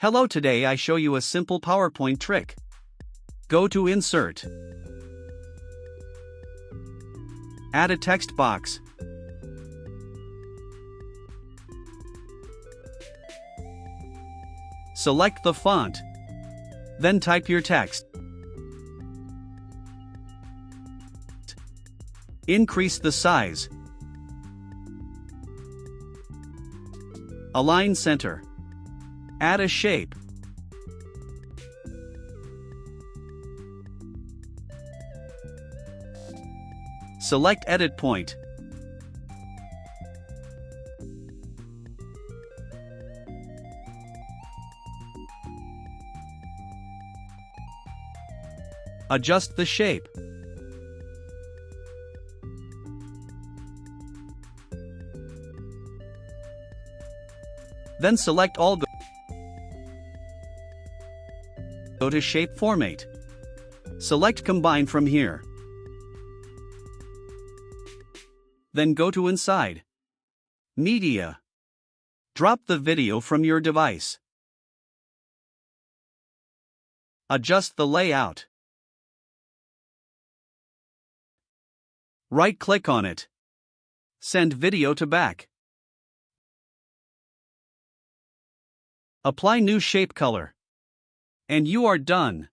Hello, today I show you a simple PowerPoint trick. Go to Insert. Add a text box. Select the font. Then type your text. Increase the size. Align center. Add a shape. Select Edit Point. Adjust the shape. Then select all. Go to Shape Format. Select Combine from here. Then go to Inside. Media. Drop the video from your device. Adjust the layout. Right-click on it. Send video to back. Apply new shape color. And you are done.